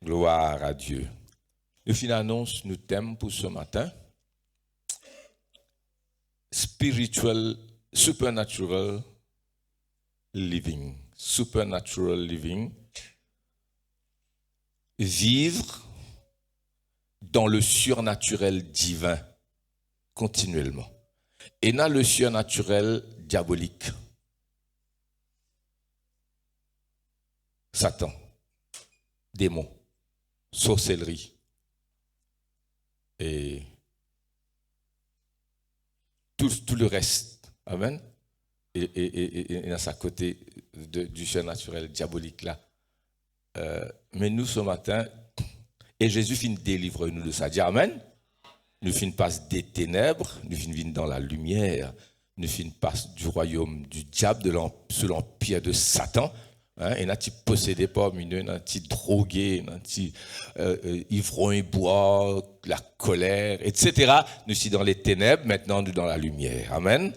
Gloire à Dieu. Nous fin annonce nous thème pour ce matin. Spiritual, supernatural living. Supernatural living. Vivre dans le surnaturel divin continuellement. Et dans le surnaturel diabolique. Satan, démon, sorcellerie et tout le reste. Amen. Et dans sa côté du surnaturel diabolique là. Mais nous ce matin, et Jésus finit délivrer nous de ça. Dis Amen. Nous finissons pas des ténèbres, nous finissons dans la lumière, nous finissons pas du royaume du diable, sous l'empire de Satan. Et n'a-t-il possédé pas mineux, n'a-t-il drogué, n'a-t-il ivrogne bois, la colère, etc. Nous sommes dans les ténèbres, maintenant nous dans la lumière. Amen.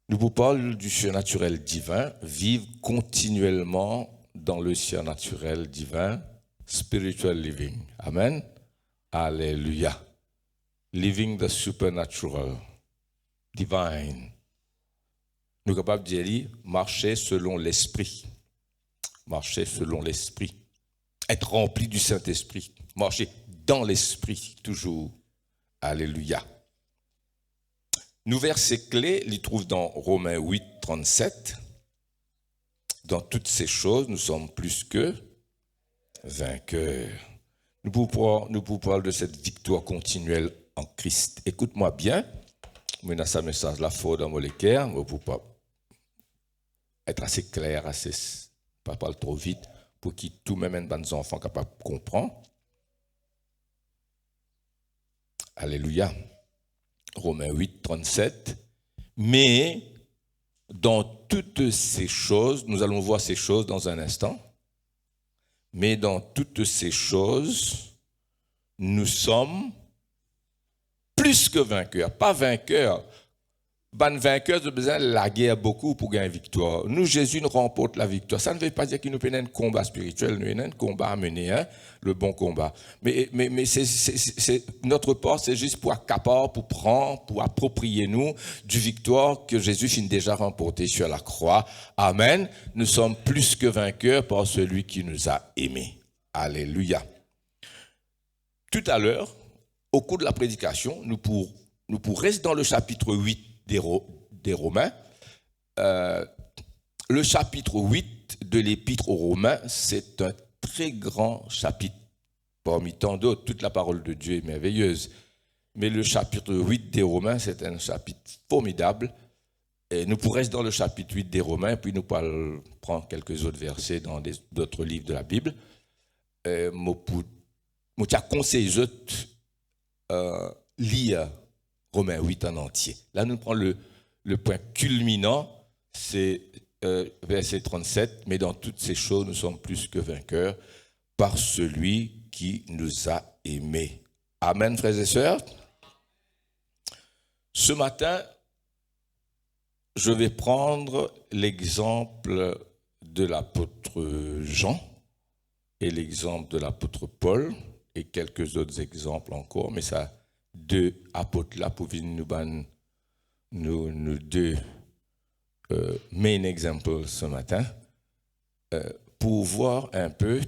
Nous vous parlons du surnaturel divin, vivre continuellement dans le surnaturel divin, spiritual living. Amen. Alléluia. Living the supernatural, divine. Nous sommes capables de dire marcher selon l'esprit. Marcher selon l'esprit. Être rempli du Saint-Esprit. Marcher dans l'esprit, toujours. Alléluia. Nos versets clés, les trouvent dans Romains 8, 37. Dans toutes ces choses, nous sommes plus que vainqueurs. Nous pouvons parler de cette victoire continuelle en Christ. Écoute-moi bien. Mais dans ce message-là, fort dans mon équerre, je ne peux pas être assez clair, pas parler trop vite, pour que tout même les enfants capables de comprendre. Alléluia. Romains 8, 37. Mais dans toutes ces choses, nous allons voir ces choses dans un instant, mais dans toutes ces choses, nous sommes plus que vainqueurs, pas vainqueurs. Ban vainqueurs ont besoin de la guerre beaucoup pour gagner une victoire. Nous, Jésus nous remporte la victoire. Ça ne veut pas dire qu'il nous fait un combat spirituel, nous avons un combat à mener, hein, le bon combat. Mais notre part, c'est juste pour accaparer, pour prendre, pour approprier nous du victoire que Jésus finit déjà remporté sur la croix. Amen. Nous sommes plus que vainqueurs par celui qui nous a aimés. Alléluia. Tout à l'heure, au cours de la prédication, nous pourrons rester dans le chapitre 8 des Romains. Le chapitre 8 de l'Épître aux Romains, c'est un très grand chapitre. Parmi tant d'autres, toute la parole de Dieu est merveilleuse. Mais le chapitre 8 des Romains, c'est un chapitre formidable. Et nous pourrons rester dans le chapitre 8 des Romains, puis nous pourrons prendre quelques autres versets dans d'autres livres de la Bible. Je conseille de lire Romains 8 en entier. Là, nous prenons le point culminant, c'est verset 37, mais dans toutes ces choses, nous sommes plus que vainqueurs par celui qui nous a aimés. Amen, frères et sœurs. Ce matin, je vais prendre l'exemple de l'apôtre Jean et l'exemple de l'apôtre Paul et quelques autres exemples encore, mais ça, deux apôtres là pour venir nous deux main examples ce matin pour voir un peu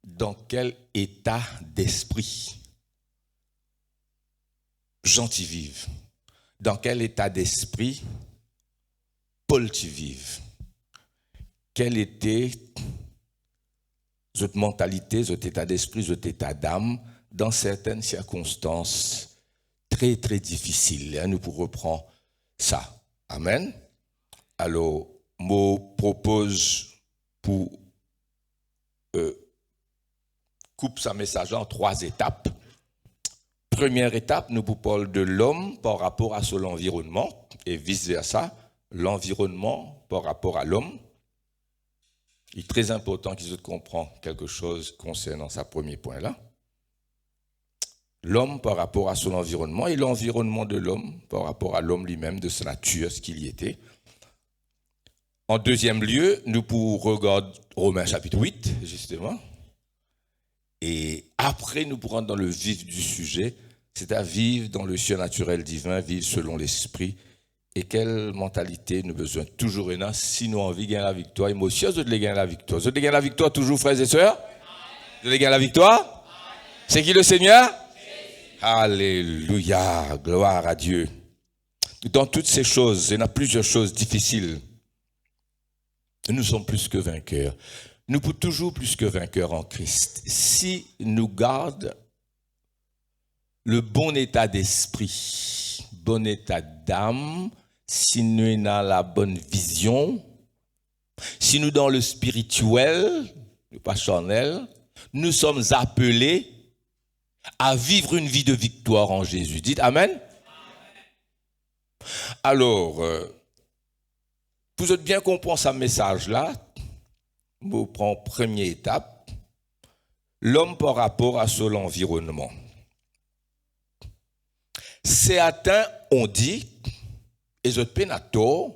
dans quel état d'esprit Jean t'y vive, dans quel état d'esprit Paul t'y vive, quelle était cette mentalité, cet état d'esprit, cet état d'âme dans certaines circonstances très très difficiles. Nous pourrons reprendre ça. Amen. Alors, je propose pour couper sa message en 3 étapes. Première étape, nous vous parlons de l'homme par rapport à son environnement et vice-versa, l'environnement par rapport à l'homme. Il est très important qu'ils comprennent quelque chose concernant ce premier point-là. L'homme par rapport à son environnement et l'environnement de l'homme par rapport à l'homme lui-même, de sa nature, ce qu'il y était. En deuxième lieu, nous pourrons regarder Romains chapitre 8, justement, Et après, nous pourrons dans le vif du sujet, c'est à vivre dans le surnaturel divin, vivre selon l'esprit. Et quelle mentalité nous besoin toujours et si nous envie de gagner la victoire. Et moi aussi, je veux gagner la victoire. Je veux gagner la victoire toujours, frères et sœurs. Je veux gagner la victoire. C'est qui le Seigneur? Alléluia, gloire à Dieu. Dans toutes ces choses, il y en a plusieurs choses difficiles. Nous sommes plus que vainqueurs. Nous sommes toujours plus que vainqueurs en Christ. Si nous gardons le bon état d'esprit, bon état d'âme, si nous sommes dans la bonne vision, si nous dans le spirituel, pas charnel, nous sommes appelés à vivre une vie de victoire en Jésus. Dites Amen. Alors, pour bien comprendre ce message-là, je prends première étape, l'homme par rapport à son environnement. Certains ont dit, et je peine à tort,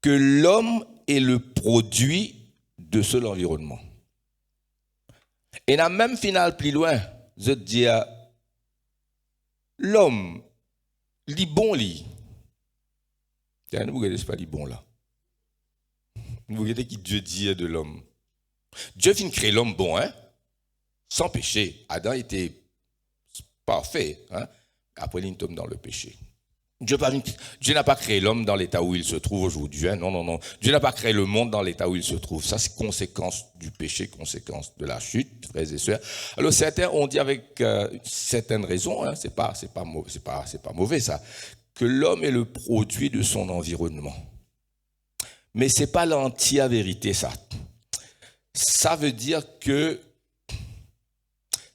que l'homme est le produit de son environnement. Et dans même final plus loin, je dis, l'homme, li bon li. Vous regardez pas li bon là. Vous regardez qui Dieu dit de l'homme. Dieu vient créer l'homme bon, hein, sans péché. Adam était parfait, hein. Après il tombe dans le péché. Dieu n'a pas créé l'homme dans l'état où il se trouve aujourd'hui. Hein? Non, non, non. Dieu n'a pas créé le monde dans l'état où il se trouve. Ça, c'est conséquence du péché, conséquence de la chute, frères et sœurs. Alors, certains ont dit avec certaines raisons, hein, c'est pas mauvais ça, que l'homme est le produit de son environnement. Mais c'est pas l'entière vérité, ça. Ça veut dire que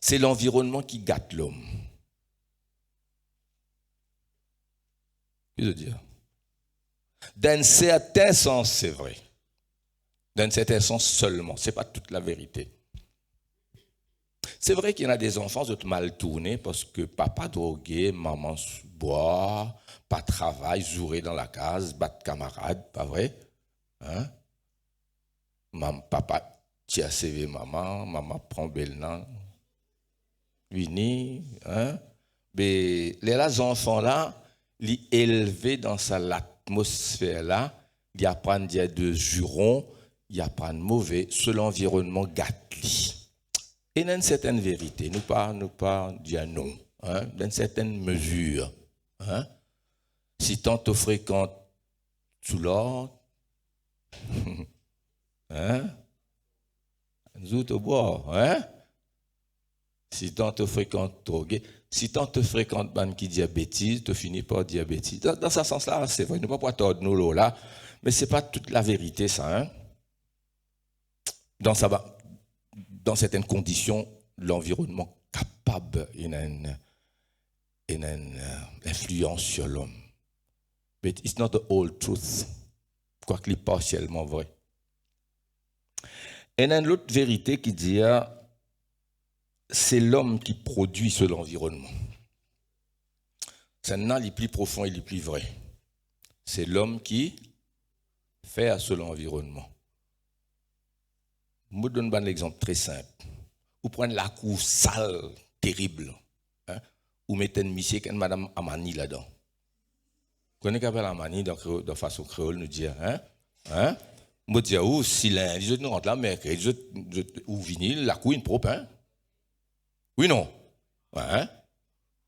c'est l'environnement qui gâte l'homme. Qu'est-ce que je veux dire? Dans un certain sens, c'est vrai. Dans un certain sens seulement. Ce n'est pas toute la vérité. C'est vrai qu'il y en a des enfants qui sont mal tournés parce que papa drogué, maman boit, pas travail, jouer dans la case, battre camarade, pas vrai? Hein? Papa tient CV maman prend bel nom. Vini, hein? Mais les enfants là, li élevé dans l'atmosphère là, il apprend de jurons, il apprend mauvais, sur l'environnement gâté. Et il y a une certaine vérité, nous pas dire non, hein, dans une certaine mesure. Hein. Si tant te fréquente sous l'ordre, hein, nous te bois, hein. Si tant te fréquente drogué, si tant te fréquente ban qui dit bêtise, tu finis par dire bêtise. Dans ce sens-là, c'est vrai, nous ne pouvons pas tordre nous là, mais ce n'est pas toute la vérité, ça. Hein? Dans certaines conditions, l'environnement capable, il a une influence sur l'homme. But it's not the whole truth, quoique il est partiellement vrai. Et il y a une autre vérité qui dit c'est l'homme qui produit sur l'environnement. C'est un le plus profond et le plus vrai. C'est l'homme qui fait à son environnement. Je vous donne un exemple très simple. Vous prenez la cour sale, terrible, hein, vous mettez une monsieur comme Madame Amani là-dedans. Vous connaissez qu'appelle Amani de façon créole, nous dit, hein? Je dis, oh, si lundi, je rentre là, mercredi, ou vinyle, la cour est propre, hein? Oui, non? Hein?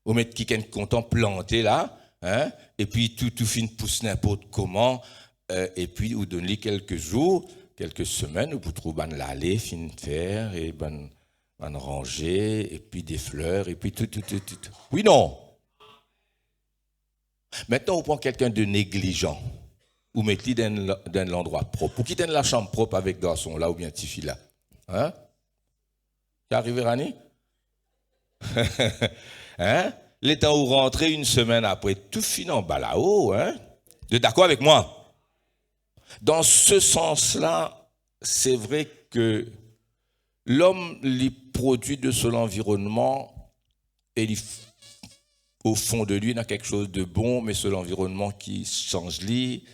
Vous mettez quelqu'un content planté là, hein? Et puis tout fin pousse n'importe comment, et puis vous donnez quelques jours, quelques semaines, vous trouvez l'allée, fin faire, et un rangée, et puis des fleurs, et puis tout. Oui, non? Maintenant, vous prenez quelqu'un de négligent, vous mettez dans l'endroit propre, vous quittez la chambre propre avec garçon là, ou bien petit fille là. Hein? C'est arrivé, Rani? Hein? Les temps où rentrer une semaine après, tout finit en bas là-haut. Hein? Vous êtes d'accord avec moi? Dans ce sens-là, c'est vrai que l'homme, les produits de son environnement, et au fond de lui, il y a quelque chose de bon, mais c'est l'environnement qui change lui.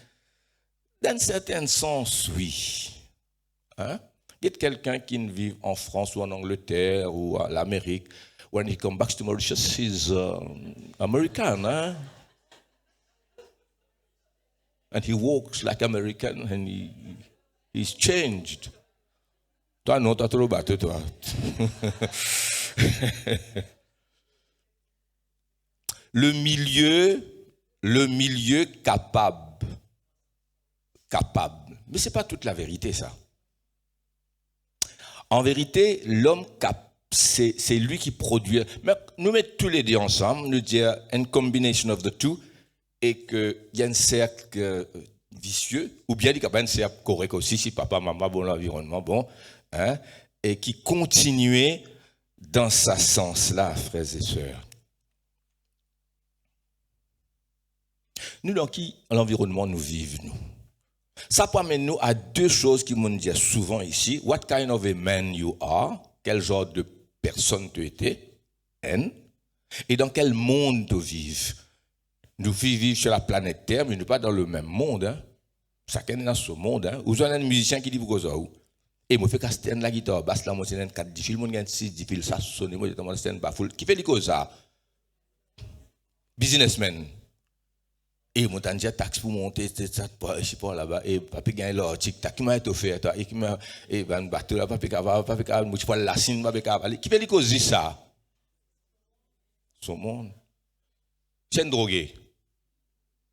Dans un certain sens, oui. Hein? Il y a quelqu'un qui vit en France ou en Angleterre ou à l'Amérique. When he comes back to Mauritius, he's American, hein? And he walks like American and he's changed. Toi, non, t'as trop battu, toi. Le milieu capable. Mais ce n'est pas toute la vérité, ça. En vérité, l'homme c'est lui qui produit. Mais nous mettons tous les deux ensemble, nous disons une combination of the two, et qu'il y a un cercle vicieux, ou bien il y a un cercle correct aussi, si papa, maman, bon, l'environnement, bon, hein, et qui continue dans ce sens-là, frères et sœurs. Nous, dans qui l'environnement nous vivons, nous? Ça peut amener nous à deux choses qui m'ont dit souvent ici. What kind of a man you are? Quel genre de personne tu étais? Et dans quel monde tu vives? Nous vivons sur la planète Terre, mais nous ne sommes pas dans le même monde. Hein? Chacun est dans ce monde. Hein? Vous avez un musicien qui dit vous quoi où? Et moi, je fais caster la guitare, basse la moitié, 4 10 fils, moi, 6 10 fils, ça sonne, moi, je demande c'est un bafoul. Qui fait les causes ça? Businessman. Et moi, j'ai dit taxe pour monter, je sais pas là-bas, et papa gagne leur tic-tac, qui m'a été offert, toi, et qui m'a, et ben, bateau là, papa, moi, je parle la signe, papa, qui fait les causes ça? Son monde. C'est un drogué.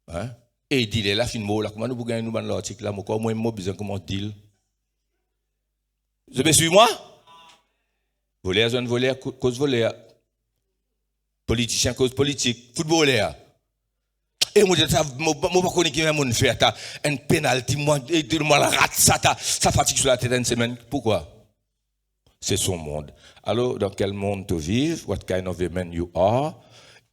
Hein? Et il dit, là, fin mot, là, comment nous pouvons gagner nous, leur tic là, moi, moi, besoin, comment deal? Vous me suivez moi? Voleur, jeune voleur, cause voleur. Politicien, cause politique. Footballeur. Et moi, je ne sais pas qui m'a fait un penalty, moi, et tout le monde rate ça, ça fatigue sur la tête une semaine. Pourquoi? C'est son monde. Alors, dans quel monde tu vis? What kind of a man you are?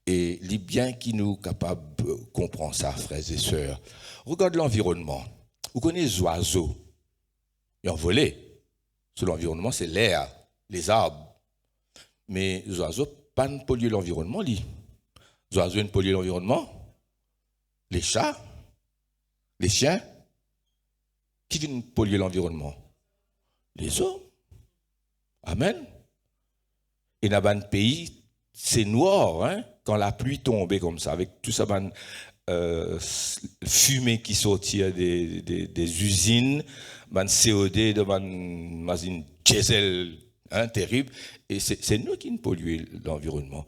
Et les biens qui nous capables de comprendre ça, frères et sœurs. Regarde l'environnement. Vous connaissez les oiseaux? Ils ont volé. Sur l'environnement, c'est l'air, les arbres. Mais les oiseaux, pas de polluer l'environnement, les oiseaux ne polluent l'environnement. Les chats, les chiens, qui viennent polluer l'environnement? Les hommes. Amen. Et dans un pays, c'est noir, hein, quand la pluie tombe comme ça, avec tout ça, fumée qui sortit des usines, CO2, de diesel, hein, terrible. Et c'est nous qui nous polluons l'environnement.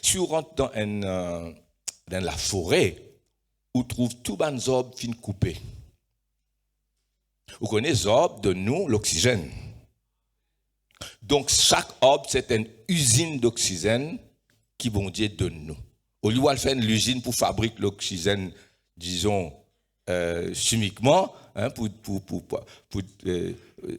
Si on rentre dans la forêt, on trouve tout les arbres fin coupés. Vous connaissez les arbres de nous, l'oxygène. Donc chaque arbre, c'est une usine d'oxygène qui bon Dieu donne nous. Au lieu de faire une usine pour fabriquer l'oxygène, disons, chimiquement, hein, pour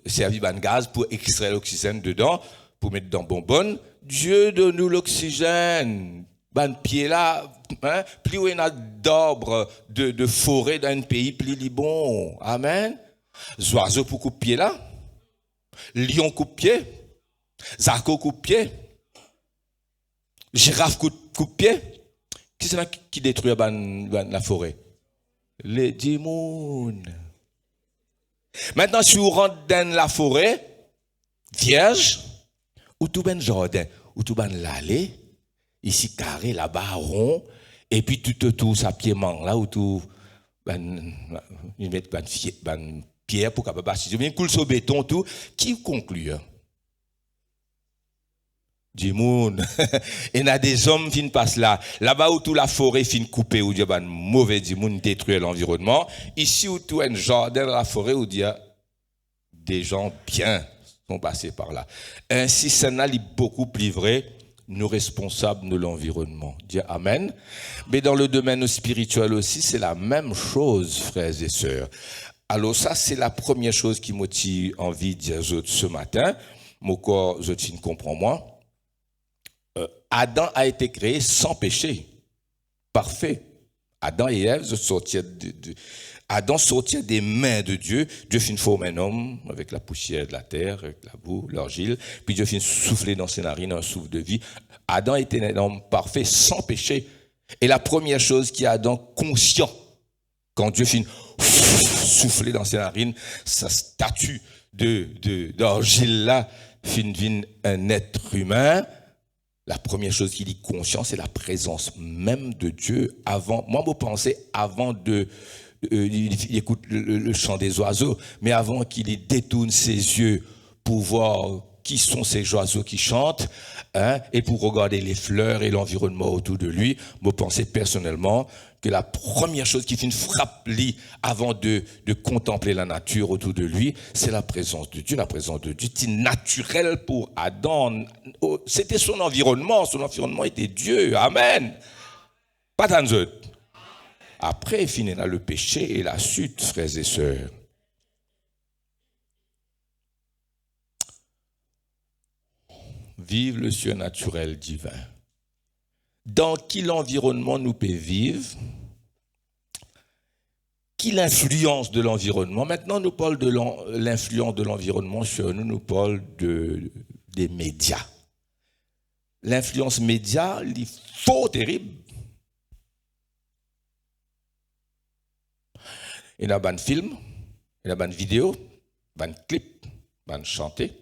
servir un gaz, pour extraire l'oxygène dedans, pour mettre dans bonbonne, Dieu donne nous l'oxygène. Ben pied là, hein, plus on a d'arbres de forêt dans un pays, plus il est bon. Amen. Oiseaux pour couper pied là, lion coupe pied, zarco coupe pied, girafe coupe pied. Qui c'est là qui détruit la forêt? Les démons. Maintenant, si vous rentrez dans la forêt, vierge, ou tout ben jardin, ou tout ben l'allée, ici carré, là-bas rond, et puis tout autour, ça pied manque là, ou tout, ils mettent pierre pour capable passer. Bien coule sur béton, tout, qui conclut? Du monde. Et il y a des hommes qui passent là. Là-bas où toute la forêt fin coupée, où il y a un mauvais du monde détruit l'environnement. Ici où tout un jardin dans la forêt, où il y a des gens bien sont passés par là. Ainsi, ça n'a beaucoup plus vrai, nous responsables de l'environnement. Dis Amen. Mais dans le domaine spirituel aussi, c'est la même chose, frères et sœurs. Alors ça, c'est la première chose qui m'a envie de dire ce matin. Mon corps, je ne comprends moi. Adam a été créé sans péché, parfait. Adam et Ève Adam sortit des mains de Dieu. Dieu fit former un homme avec la poussière de la terre, avec la boue, l'argile. Puis Dieu fit souffler dans ses narines un souffle de vie. Adam était un homme parfait, sans péché. Et la première chose qui est Adam conscient, quand Dieu fit souffler dans ses narines, sa statue d'argile là, fin un être humain, la première chose qu'il dit conscience, c'est la présence même de Dieu avant. Moi, je pensais avant il écoute le chant des oiseaux, mais avant qu'il y détourne ses yeux pour voir qui sont ces oiseaux qui chantent, hein, et pour regarder les fleurs et l'environnement autour de lui, je pensais personnellement que la première chose qui fait une frappe lui avant de contempler la nature autour de lui, c'est la présence de Dieu. La présence de Dieu, c'est naturel pour Adam. C'était son environnement était Dieu. Amen. Pas tant d'autres. Après, finira le péché et la chute, frères et sœurs. Vive le surnaturel divin. Dans quel environnement nous pouvons vivre? Quelle influence de l'environnement? Maintenant, nous parlons de l'influence de l'environnement sur nous, nous parlons des médias. L'influence média, il est fort terrible. Il y a un film, il y a une vidéo, un clip, un chanté.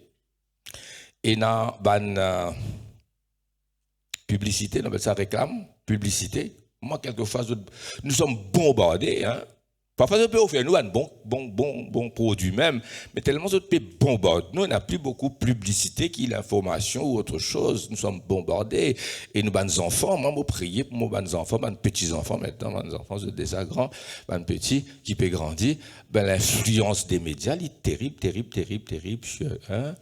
Et il y a une publicité, on appelle ça réclame, publicité. Moi, quelquefois, nous sommes bombardés. Hein. Parfois, on peut offrir nous un bon produit même, mais tellement on peut bombarder. Nous, on n'a plus beaucoup de publicité qui l'information ou autre chose. Nous sommes bombardés. Et nous, nos enfants, moi, je prie pour nos enfants, nos petits-enfants, maintenant, nos enfants, c'est déjà grands, nos petits qui peuvent grandir. Ben, l'influence des médias, elle est terrible. Hein?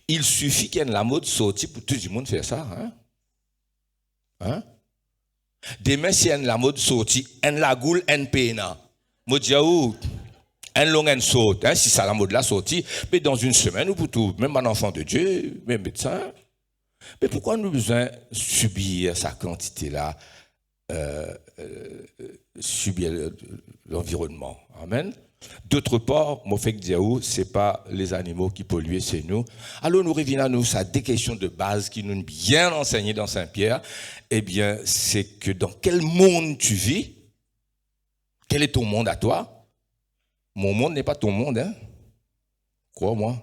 Il suffit qu'il y ait la mode sortie pour tout le monde faire ça. Hein? Demain, si y a la mode sortie, en la goule, en pena. Moi, je dis, en long, en saute. Si ça la mode la sortie, mais dans une semaine ou pour tout, même un enfant de Dieu, même médecin. Mais pourquoi nous besoin subir sa quantité-là, subir l'environnement? Amen. D'autre part, mon fait dire, c'est pas les animaux qui polluent, c'est nous. Alors nous revenons à nous, ça des questions de base qui nous ont bien enseigné dans Saint-Pierre. Eh bien, c'est que dans quel monde tu vis? Quel est ton monde à toi? Mon monde n'est pas ton monde, hein? Crois-moi.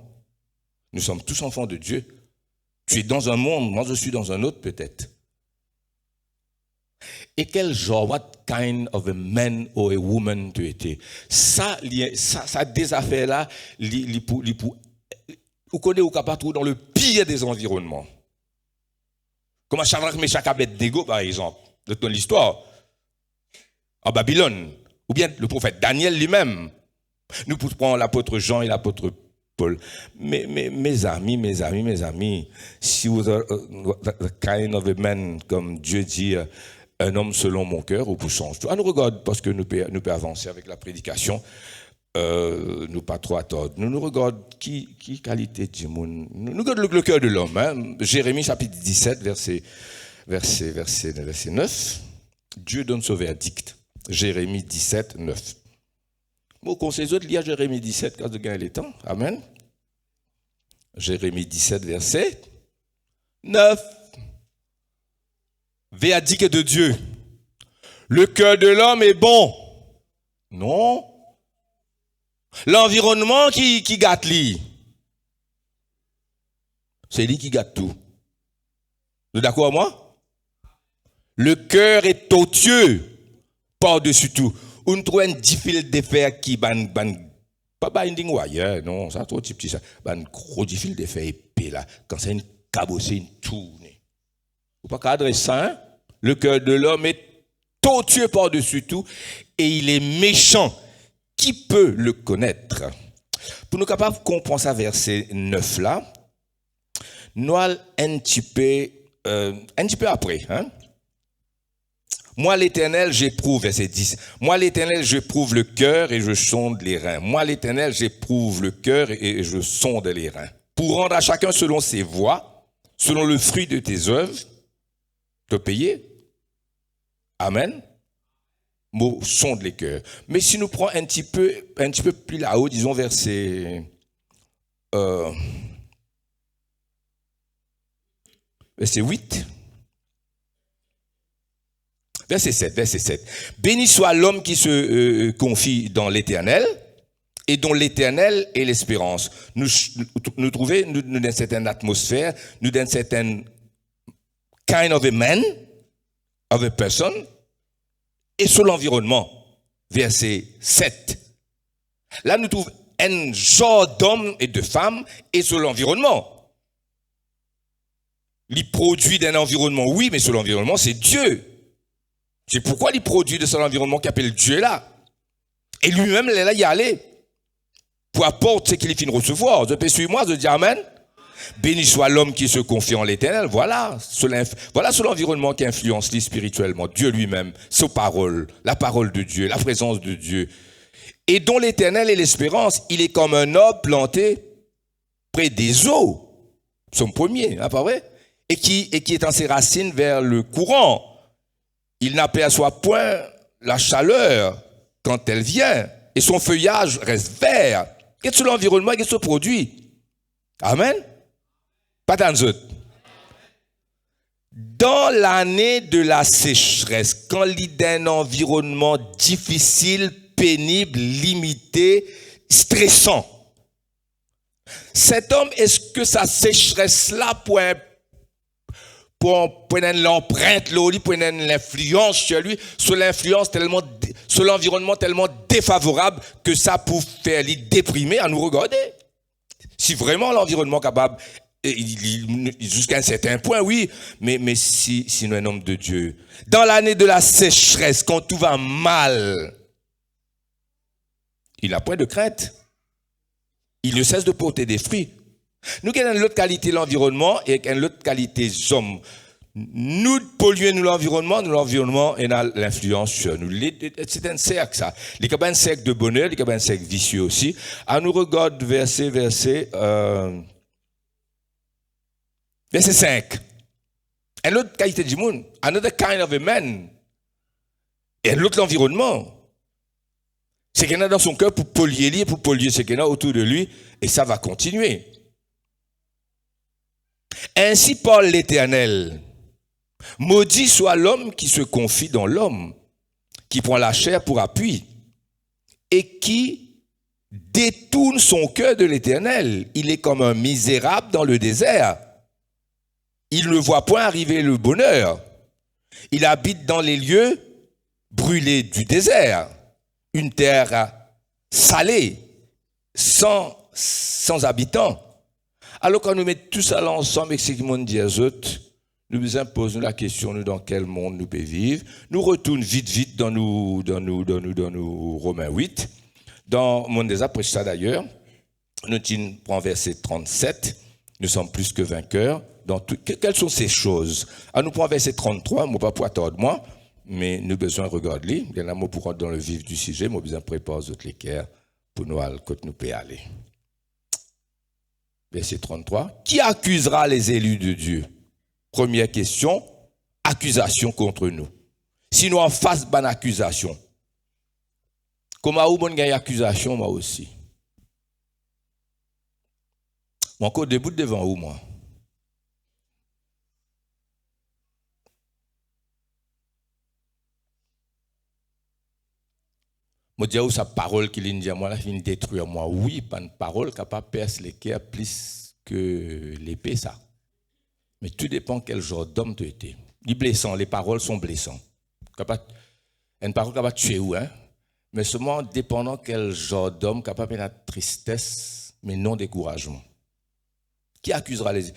Nous sommes tous enfants de Dieu. Tu es dans un monde, moi je suis dans un autre peut-être. Et quel genre, what kind of a man or a woman tu étais? Ça des affaires-là, vous connaissez ou pas trop dans le pire des environnements. Comme Shadrach, Meshach, Abednego, par exemple, dans l'histoire, en Babylone, ou bien le prophète Daniel lui-même. Nous prenons l'apôtre Jean et l'apôtre Paul. Mais mes amis, si vous êtes the kind of a man, comme Dieu dit, un homme selon mon cœur, ou pour changer tout. Nous regarde, parce que nous pouvons avancer avec la prédication, nous pas trop attendre. Nous regardons qui qualité du monde. Nous regardons le cœur de l'homme. Hein? Jérémie chapitre 17, verset 9. Dieu donne son verdict. Jérémie 17, 9. Bon, conseil de lire Jérémie 17 quand vous gagnez le temps. Amen. Jérémie 17, verset 9. Verdict de Dieu. Le cœur de l'homme est bon. Non. L'environnement qui gâte lui. C'est lui qui gâte tout. Vous êtes d'accord avec moi? Le cœur est tortueux par-dessus tout. On trouve un 10 fils de fer qui pas binding wire, non, ça trop petit ça. Un gros 10 fils de fer épais là, quand c'est une cabossée, une tournée. Vous pas cadrer ça, hein? Le cœur de l'homme est tortueux par-dessus tout et il est méchant. Qui peut le connaître? Pour nous capables de comprendre ça, verset 9 là, nous allons un petit peu après. Hein? Moi l'Éternel, j'éprouve, verset 10. Moi l'Éternel, j'éprouve le cœur et je sonde les reins. Moi l'Éternel, j'éprouve le cœur et je sonde les reins. Pour rendre à chacun selon ses voies, selon le fruit de tes œuvres, te payer. Amen. Mot sonde les cœurs. Mais si nous prenons un petit peu plus là-haut, disons verset 8. Verset 7. Béni soit l'homme qui se confie dans l'Éternel. et dont l'éternel est l'espérance. Nous trouvons, nous dans une certaine atmosphère, nous dans une certaine kind of a man, of a person, et sur l'environnement. Verset 7. Là, nous trouvons un genre d'hommes et de femmes et sur l'environnement. Il produit d'un environnement, oui, mais sur l'environnement, c'est Dieu. C'est pourquoi il produit de son environnement qui appelle Dieu là. Et lui-même, il est là, il y allait. Pour apporter ce qu'il finit de recevoir. Je peux suivre moi, je dis Amen. Béni soit l'homme qui se confie en l'éternel. Voilà sur l'environnement qui influence lui spirituellement. Dieu lui-même, sa parole, la parole de Dieu, la présence de Dieu. Et dont l'éternel est l'espérance, il est comme un arbre planté près des eaux. Son premier, hein, pas vrai? Et qui étend ses racines vers le courant. Il n'aperçoit point la chaleur quand elle vient. Et son feuillage reste vert. Qu'est-ce que l'environnement, qu'est-ce que produit? Amen. Pas dans eux. Dans l'année de la sécheresse, quand il y a un environnement difficile, pénible, limité, stressant, cet homme, est-ce que sa sécheresse-là pour l'empreinte, pour l'influence sur lui, sur l'environnement tellement défavorable que ça peut faire lui déprimer à nous regarder? Si vraiment l'environnement est capable, jusqu'à un certain point, oui, mais si nous un homme de Dieu, dans l'année de la sécheresse, quand tout va mal, il n'a point de crainte. Il ne cesse de porter des fruits. Nous avons une autre qualité l'environnement et une autre qualité les hommes. Nous polluons l'environnement et l'influence sur nous. C'est un cercle ça. Il y a un cercle de bonheur, il y a un cercle vicieux aussi. À nous regarde verset 5. Une autre qualité du monde, another kind of a man. Et l'autre l'environnement. C'est qu'il y en a dans son cœur pour polluer ce qu'il y en a autour de lui, et ça va continuer. Ainsi parle l'Éternel. Maudit soit l'homme qui se confie dans l'homme, qui prend la chair pour appui, et qui détourne son cœur de l'Éternel. Il est comme un misérable dans le désert. Il ne voit point arriver le bonheur. Il habite dans les lieux brûlés du désert. Une terre salée, sans habitants. Alors quand nous mettons tout ça là ensemble avec ce que nous dit aux autres, nous nous imposons la question, nous, dans quel monde nous pouvons vivre. Nous retournons vite dans nous Romains 8. Dans mon des après ça d'ailleurs, nous prenons verset 37, nous sommes plus que vainqueurs. Quelles sont ces choses? Nous prenons verset 33, moi pas pour attendre moi, mais nous besoin de regarder. Il y en a pour rentrer dans le vif du sujet, nous besoin de préparer aux autres l'équerre pour nous aller côté nous peut aller. Verset 33. Qui accusera les élus de Dieu? Première question, accusation contre nous. Si nous en face bonne accusation, comment vous bonne gagne accusation moi aussi? Moi encore debout devant vous moi. Moi dis sa parole qu'il dit à moi là vient détruire moi. Oui, pas une parole capable de percer l'équerre plus que l'épée ça. Mais tout dépend quel genre d'homme tu étais. Les paroles sont blessantes. Une parole capable de tuer ou hein. Mais seulement dépendant quel genre d'homme capable de la tristesse mais non découragement. Qui accusera les...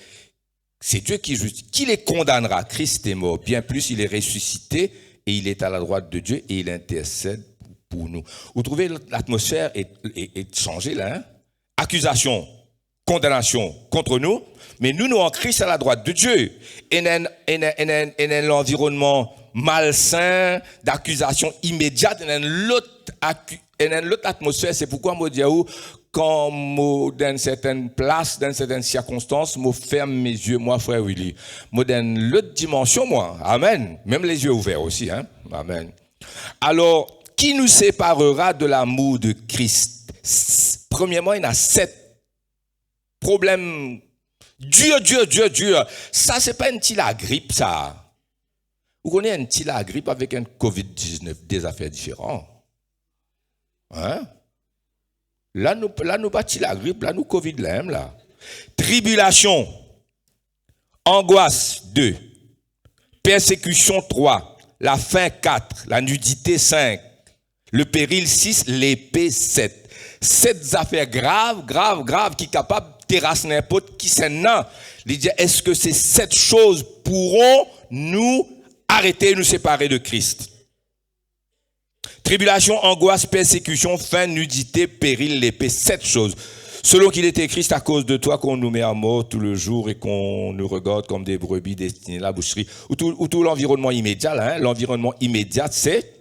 C'est Dieu qui juge. Qui les condamnera? Christ est mort. Bien plus, il est ressuscité et il est à la droite de Dieu et il intercède pour nous. Vous trouvez l'atmosphère est changée là. Hein? Accusation, condamnation contre nous. Mais nous en Christ à la droite de Dieu. Et dans l'environnement malsain, d'accusation immédiate, et dans l'autre atmosphère, c'est pourquoi moi dis quand moi dans certaines places, dans certaines circonstances, moi ferme mes yeux, moi frère Willy. Moi dans l'autre dimension, moi, amen. Même les yeux ouverts aussi, hein, amen. Alors, qui nous séparera de l'amour de Christ? Premièrement, il y a 7 problèmes. Dieu. Ça, c'est pas un petit la grippe, ça. Vous connaissez un petit la grippe avec un COVID-19, des affaires différentes. Hein? Là, nous bâtis la grippe, là, nous Covid là. Tribulation, angoisse 2, persécution 3, la faim 4, la nudité 5, le péril 6, l'épée 7. 7 affaires graves qui sont capables de terrasser n'importe qui c'est non. Il dit, est-ce que ces 7 choses pourront nous arrêter, nous séparer de Christ? Tribulation, angoisse, persécution, faim, nudité, péril, l'épée, 7 choses. Selon qu'il est écrit, c'est à cause de toi qu'on nous met à mort tout le jour et qu'on nous regarde comme des brebis destinées à la boucherie. Ou tout l'environnement immédiat, là, hein? L'environnement immédiat, c'est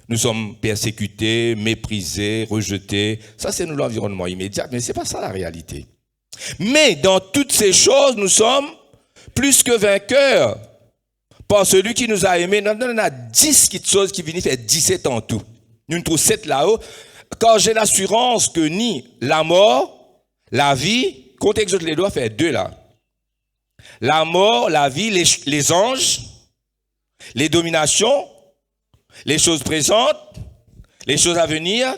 nous sommes persécutés, méprisés, rejetés. Ça, c'est nous l'environnement immédiat, mais c'est pas ça la réalité. Mais dans toutes ces choses, nous sommes plus que vainqueurs par celui qui nous a aimés. Nous on a 10 choses qui viennent faire 17 en tout. Nous trouvons 7 là-haut. Car j'ai l'assurance que ni la mort, la vie, comptez que je les dois faire 2 là. La mort, la vie, les anges, les dominations, les choses présentes, les choses à venir,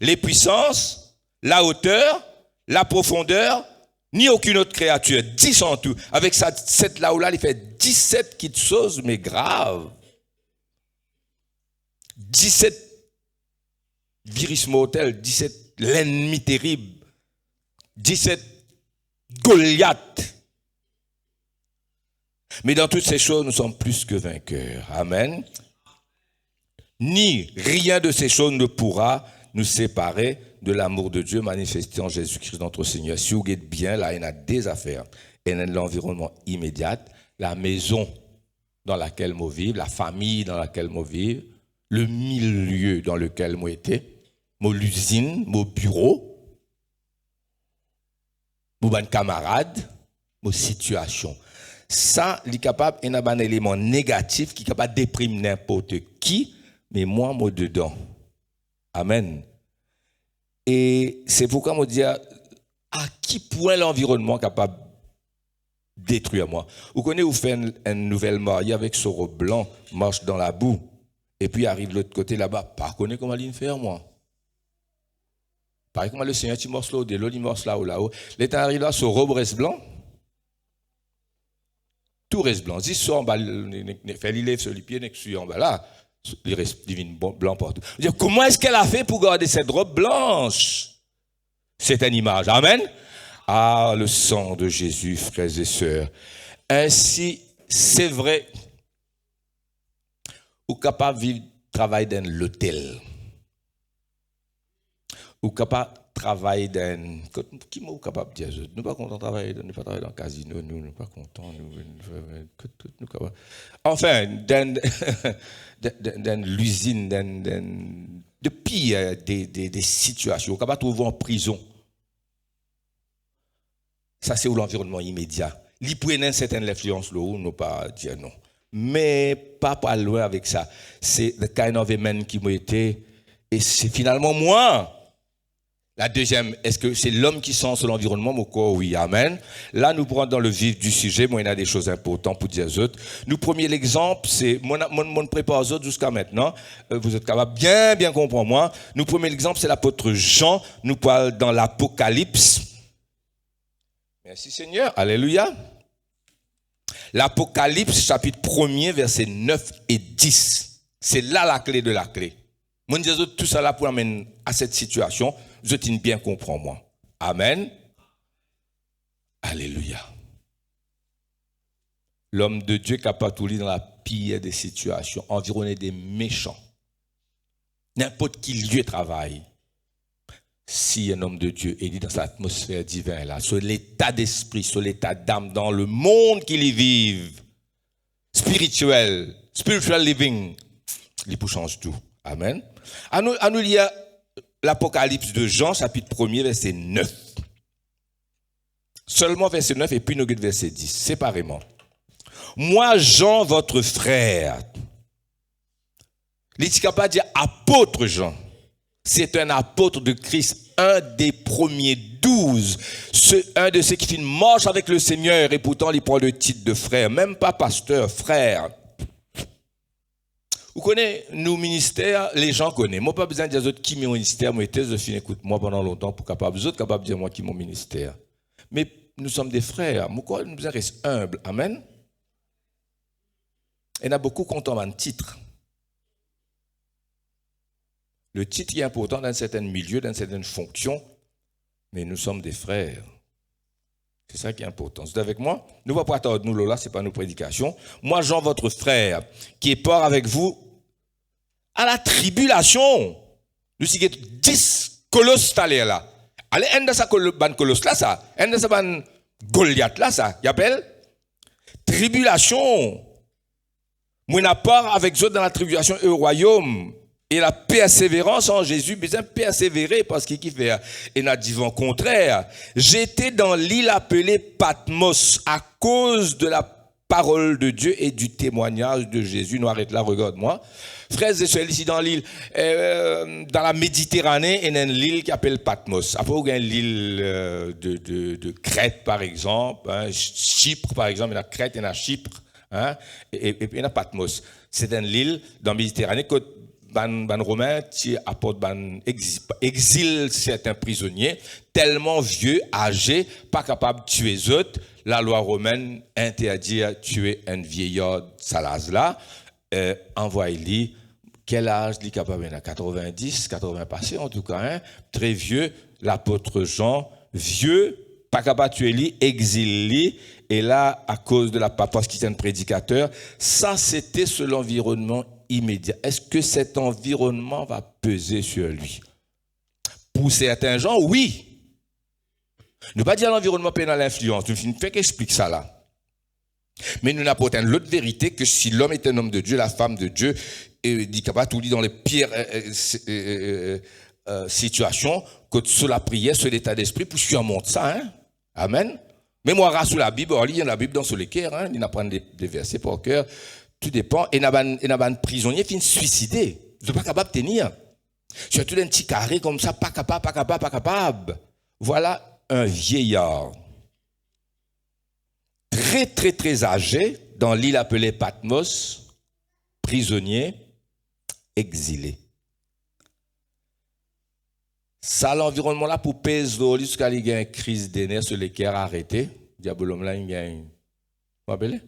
les puissances, la hauteur, la profondeur, ni aucune autre créature. 10 en tout. Avec ça, 7 là où là, il fait 17 petites choses, mais graves. 17 virus mortels, 17 l'ennemi terrible, 17 Goliath. Mais dans toutes ces choses, nous sommes plus que vainqueurs. Amen. Ni rien de ces choses ne pourra nous séparer de l'amour de Dieu manifesté en Jésus-Christ notre Seigneur. Si vous êtes bien, là, il y a des affaires. Il y a l'environnement immédiat, la maison dans laquelle moi vive, la famille dans laquelle moi vive, le milieu dans lequel moi était, mon usine, mon bureau, mon camarade, mon situation. Ça, il est capable d'avoir un élément négatif qui est capable de déprimer n'importe qui, mais moi dedans. Amen. Et c'est pourquoi je dis à qui point l'environnement est capable de détruire moi. Vous connaissez, vous faites une nouvelle mariée avec son robe blanc, marche dans la boue, et puis arrive de l'autre côté là-bas, pas connaître comment il faire moi. Par exemple, le Seigneur, tu morces là, de l'autre, il morce là ou là-haut. L'état arrive là, son robe reste blanc. Tout reste blanc. Si son en bas, fait l'élève sur les pieds, n'est-ce en bas là. Il reste divine blanc partout. Comment est-ce qu'elle a fait pour garder cette robe blanche? C'est une image. Amen. Ah, le sang de Jésus, frères et sœurs. Ainsi, c'est vrai, ou capable de vivre, travailler dans l'hôtel. Ou capable de travailler dans... Qui est capable de dire? Nous ne sommes pas contents de travailler, nous ne pas travailler dans le casino, nous ne sommes pas contents. Enfin, dans l'usine, de pire des situations. Ou capable de trouver en prison. Ça, c'est l'environnement immédiat. Il peut y avoir une certaine influence, là, où nous ne pas dire non. Mais pas loin avec ça. C'est the kind of a man qui m'a été, et c'est finalement moi. La deuxième, est-ce que c'est l'homme qui sent sur l'environnement? Mon corps, oui, amen. Là, nous prenons dans le vif du sujet. Moi, il y a des choses importantes pour dire aux autres. Nous, premier l'exemple, c'est, mon prépare aux autres jusqu'à maintenant. Vous êtes capable bien comprendre moi. Nous, premier l'exemple, c'est l'apôtre Jean. Nous parlons dans l'Apocalypse. Merci Seigneur. Alléluia. L'Apocalypse, chapitre 1er, versets 9 et 10. C'est là la clé de la clé. Moi, je dis tout ça là pour amener à cette situation. Je tiens bien comprendre moi. Amen. Alléluia. L'homme de Dieu est capable de lire dans la pire des situations, environné des méchants. N'importe qui lieu de travail. Si un homme de Dieu est dit dans cette atmosphère divine là, sur l'état d'esprit, sur l'état d'âme, dans le monde qu'il y vive, spiritual living, il peut changer tout. Amen. À nous lire l'Apocalypse de Jean, chapitre 1er, verset 9. Seulement verset 9 et puis nous regardons verset 10, séparément. Moi, Jean, votre frère, il est capable de dire apôtre Jean. C'est un apôtre de Christ, un des premiers 12, un de ceux qui marche avec le Seigneur et pourtant il prend le titre de frère, même pas pasteur, frère. Vous connaissez, nos ministères, les gens connaissent. Moi, pas besoin de dire autres qui mon ministère, moi, je suis écoute moi pendant longtemps pour capable, les autres capables de dire moi qui mon ministère. Mais nous sommes des frères. Pourquoi nous devons rester humbles? Amen. Il y en a beaucoup qui ont un titre. Le titre est important dans un certain milieu, dans une certaine fonction, mais nous sommes des frères. C'est ça qui est important. Vous êtes avec moi? Nous ne va pas attendre nous là, ce n'est pas nos prédications. Moi, Jean, votre frère, qui est part avec vous à la tribulation. Nous sommes 10 colosses là. Allez, un de ces colosses là, ça. Un de ces Goliath là, ça. Il appelle tribulation. Moi, n'a part avec eux dans la tribulation et au royaume. Et la persévérance en Jésus, besoin de persévérer parce qu'il fait. Et n'a dit le contraire. J'étais dans l'île appelée Patmos à cause de la parole de Dieu et du témoignage de Jésus. Nous arrête là, regarde-moi. Frères et sœurs, ici dans l'île, dans la Méditerranée, il y a une île qui s'appelle Patmos. Après, il y a l'île de Crète, par exemple. Hein, Chypre, par exemple. Il y a Crète, il y a Chypre. Hein, et puis il y a Patmos. C'est une île dans la Méditerranée que ban romain qui apporte exile certains prisonniers tellement vieux, âgés, pas capables de tuer les autres. La loi romaine interdit de tuer un vieillard salaz là. Envoyez-lui. Quel âge il est capable? 90, 80 passés en tout cas. Hein? Très vieux. L'apôtre Jean, vieux, pas capable de tuer lui, exilé. Et là, à cause de la parce qu'il était un prédicateur, ça c'était sur l'environnement immédiat. Est-ce que cet environnement va peser sur lui? Pour certains gens, oui. Ne pas dire l'environnement pénal l'influence. Nous ne fait qu'expliquer ça là. Mais nous n'apportons l'autre vérité que si l'homme est un homme de Dieu, la femme de Dieu, et dit capable tout dit dans les pires situations, que sur la prière, sur l'état d'esprit, pour surmonter ça. Hein? Amen. Mais moi, sous la Bible, on lit la Bible dans le cœur, hein? Il apprend des versets par cœur. Tout dépend. Et il y a un prisonnier qui finit suicider. Vous n'êtes pas capable de tenir. Surtout d'un petit carré comme ça, pas capable. Voilà un vieillard. Très, très, très âgé, dans l'île appelée Patmos, prisonnier, exilé. Ça, l'environnement là, pour peser jusqu'à il y a une crise des nerfs sur les cœurs arrêtés. Diabolom là, il y a une. Vous appelez?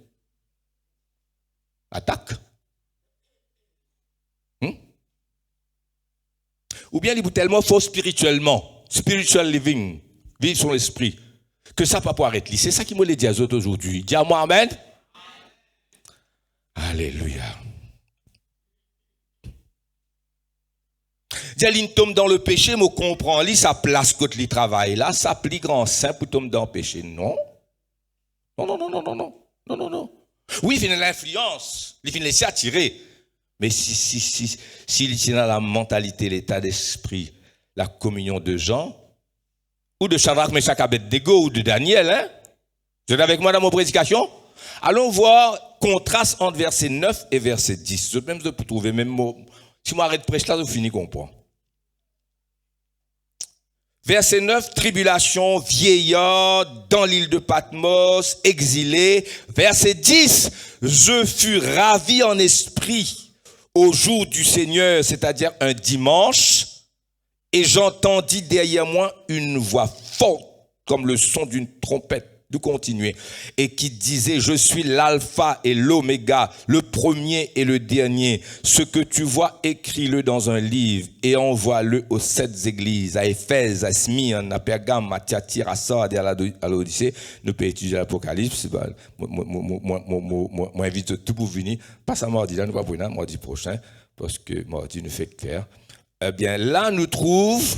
Attaque. Ou bien il est tellement fort spirituellement, spiritual living, vivre son esprit, que ça ne peut pas arrêter. C'est ça qui me l'a dit à eux aujourd'hui. Dis à moi, amen. Alléluia. Dialine tombe dans le péché, me comprend, lit sa place quand il travaille là, ça plie grand saint pour tomber dans le péché. Non. Non. Oui, il finit l'influence, il finit laisser attirer. Mais si il a la mentalité, l'état d'esprit, la communion de Jean, ou de Shadrach, Meshach, Abednego, ou de Daniel, hein? Vous êtes avec moi dans mon prédication? Allons voir contraste entre verset 9 et verset 10. Je même pour trouver même mot. Si moi arrête de prêcher là, je finis comprendre. Verset 9, tribulation, vieillard, dans l'île de Patmos, exilé. Verset 10, je fus ravi en esprit au jour du Seigneur, c'est-à-dire un dimanche, et j'entendis derrière moi une voix forte, comme le son d'une trompette, de continuer, et qui disait, je suis l'alpha et l'oméga, le premier et le dernier. Ce que tu vois, écris-le dans un livre et envoie-le aux 7 églises, à Éphèse, à Smyrne, à Pergame, à Thyatire, à Sardes et à l'Odyssée. Nous pouvons étudier l'Apocalypse. Moi, invite tout pour venir. Pas à mardi, là, nous ne pouvons pas mardi prochain, parce que mardi nous fait que faire. Eh bien, là, nous trouve,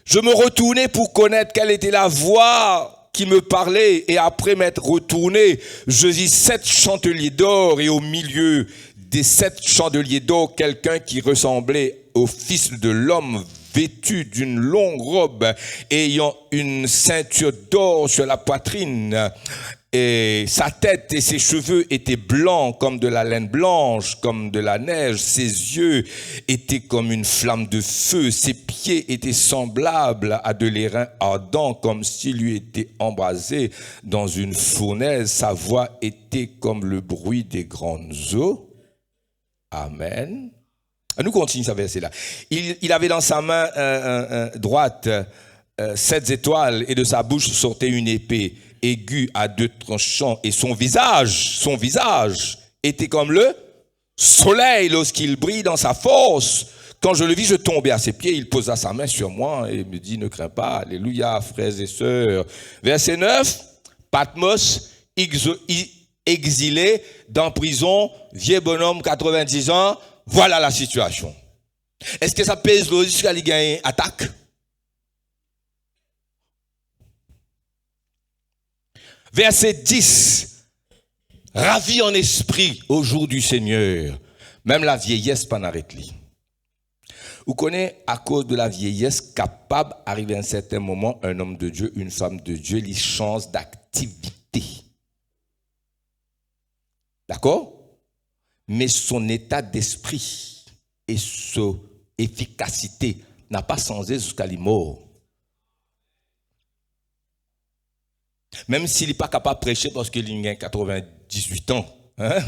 je me retournais pour connaître quelle était la voix qui me parlait, et après m'être retourné, je vis 7 chandeliers d'or, et au milieu des 7 chandeliers d'or, quelqu'un qui ressemblait au Fils de l'homme, vêtu d'une longue robe, ayant une ceinture d'or sur la poitrine. Et sa tête et ses cheveux étaient blancs comme de la laine blanche, comme de la neige. Ses yeux étaient comme une flamme de feu. Ses pieds étaient semblables à de l'airain ardent, comme s'il eût été embrasé dans une fournaise. Sa voix était comme le bruit des grandes eaux. Amen. Nous continuons ce verset-là. Il avait dans sa main droite 7 étoiles et de sa bouche sortait une épée aiguë à 2 tranchants et son visage était comme le soleil lorsqu'il brille dans sa force. Quand je le vis, je tombais à ses pieds, il posa sa main sur moi et me dit, ne crains pas, alléluia, frères et sœurs. Verset 9, Patmos, exilé dans prison, vieux bonhomme, 90 ans, voilà la situation. Est-ce que ça pèse l'eau jusqu'à lui gagner attaque? Verset 10, ravi en esprit au jour du Seigneur, même la vieillesse pas n'arrête-lui. Vous connaissez, à cause de la vieillesse, capable d'arriver à un certain moment, un homme de Dieu, une femme de Dieu, les chances d'activité. D'accord? Mais son état d'esprit et son efficacité n'a pas changé jusqu'à la mort. Même s'il n'est pas capable de prêcher parce qu'il a 98 ans, hein?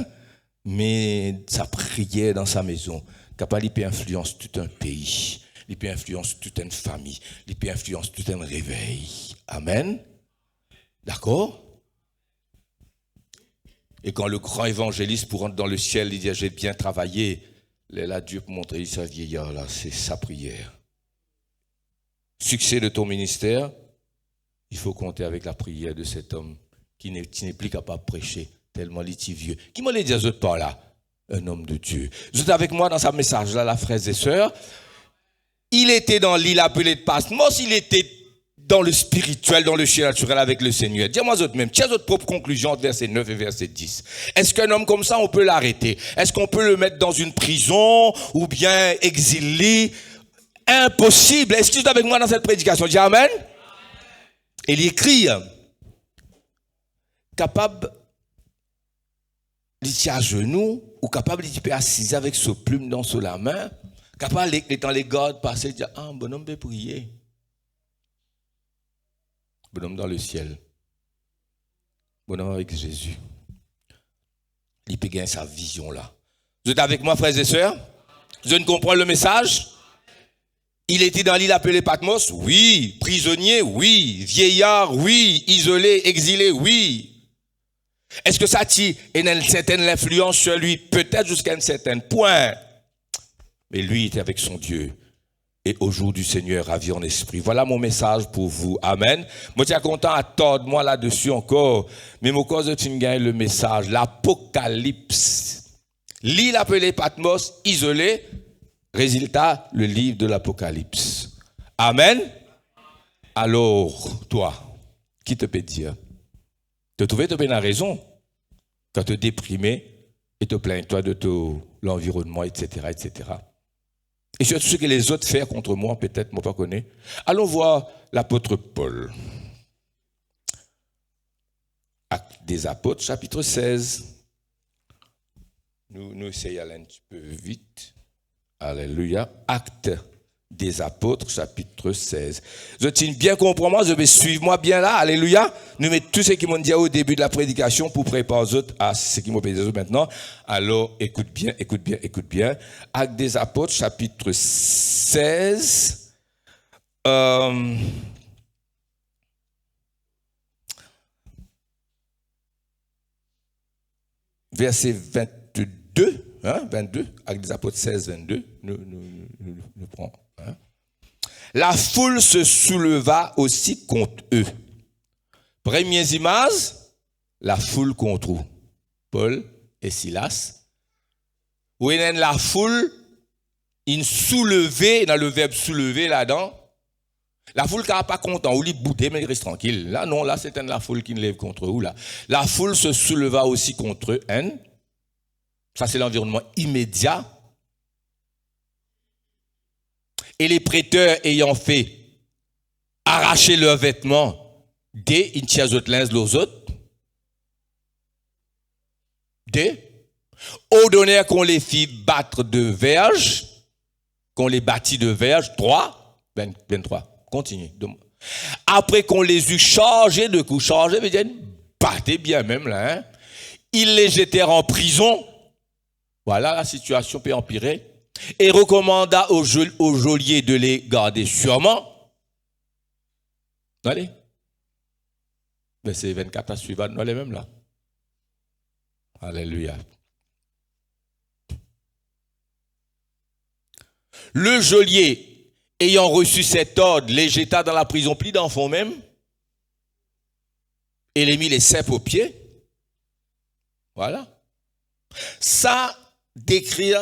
Mais sa prière dans sa maison, capable, il peut influencer tout un pays, il peut influencer toute une famille, il peut influencer tout un réveil. Amen. D'accord? Et quand le grand évangéliste pour rentrer dans le ciel, il dit j'ai bien travaillé, là Dieu pour montrer sa vieillard là, c'est sa prière. Succès de ton ministère, il faut compter avec la prière de cet homme qui n'est plus capable de prêcher tellement il est vieux. Qui m'a dit à autres par là? Un homme de Dieu. Vous êtes avec moi dans sa message là, la frères et sœurs. Il était dans l'île appelée de Patmos, il était dans le spirituel, dans le surnaturel avec le Seigneur. Dis-moi autres même, tiens votre propre conclusion entre verset 9 et verset 10. Est-ce qu'un homme comme ça, on peut l'arrêter? Est-ce qu'on peut le mettre dans une prison ou bien exilé? Impossible. Est-ce que vous êtes avec moi dans cette prédication? Dis Amen. Et il écrit, capable d'être à genoux, ou capable d'être assis avec ce plume dans la main, capable d'étant les gardes passer, dire, ah, bonhomme peut prier. Bonhomme dans le ciel. Bonhomme avec Jésus. Il peut gagner sa vision là. Vous êtes avec moi, frères et sœurs? Vous ne comprenez le message? Il était dans l'île appelée Patmos? Oui. Prisonnier? Oui. Vieillard? Oui. Isolé, exilé? Oui. Est-ce que ça tire une certaine influence sur lui? Peut-être jusqu'à un certain point. Mais lui était avec son Dieu. Et au jour du Seigneur, ravi en esprit. Voilà mon message pour vous. Amen. Moi, je suis content à tordre moi là-dessus encore. Mais mon cause de gagne le message. L'Apocalypse. L'île appelée Patmos, isolée. Résultat, le livre de l'Apocalypse. Amen. Alors, toi, qui te peut dire? Te trouver te bien raison quand te déprimer et te plains-toi de l'environnement, etc., etc. Et surtout ce que les autres font contre moi, peut-être, moi pas connais. Allons voir l'apôtre Paul. Actes des apôtres, chapitre 16. Nous essayons d'aller un petit peu vite. Alléluia. Actes des apôtres, chapitre 16. Je tiens bien comprendre moi, je vais suivre moi bien là. Alléluia. Nous mettons tout ce qui m'ont dit au début de la prédication pour préparer les autres à ce qui m'ont dit maintenant. Alors, écoute bien, écoute bien, écoute bien. Actes des apôtres, chapitre 16. Verset 22. 22, Actes des apôtres 16, 22. Nous prenons. La foule se souleva aussi contre eux. Premières images, la foule contre eux. Paul et Silas. Où il y a la foule, une soulevée, dans le verbe soulever là-dedans. La foule qui n'est pas content, ou il boudait, mais il reste tranquille. Là, non, là, c'est la foule qui ne lève contre eux. Là. La foule se souleva aussi contre eux. Hein? Ça, c'est l'environnement immédiat. Et les prêteurs ayant fait arracher leurs vêtements, des une tiers autres l'un aux autres, des ordonnèrent qu'on les fit battre de verges, qu'on les bâtit de verges, 23, continue. Après qu'on les eut chargés de coups, chargés, veut dire, battez bien même là, hein. Ils les jetèrent en prison Voilà, la situation peut empirer. Et recommanda au geôlier de les garder sûrement. Allez. Verset 24 à suivant, nous allons même là. Alléluia. Le geôlier, ayant reçu cet ordre, les jeta dans la prison, plis d'enfants même, et les mit les ceps aux pieds. Voilà. Ça décrit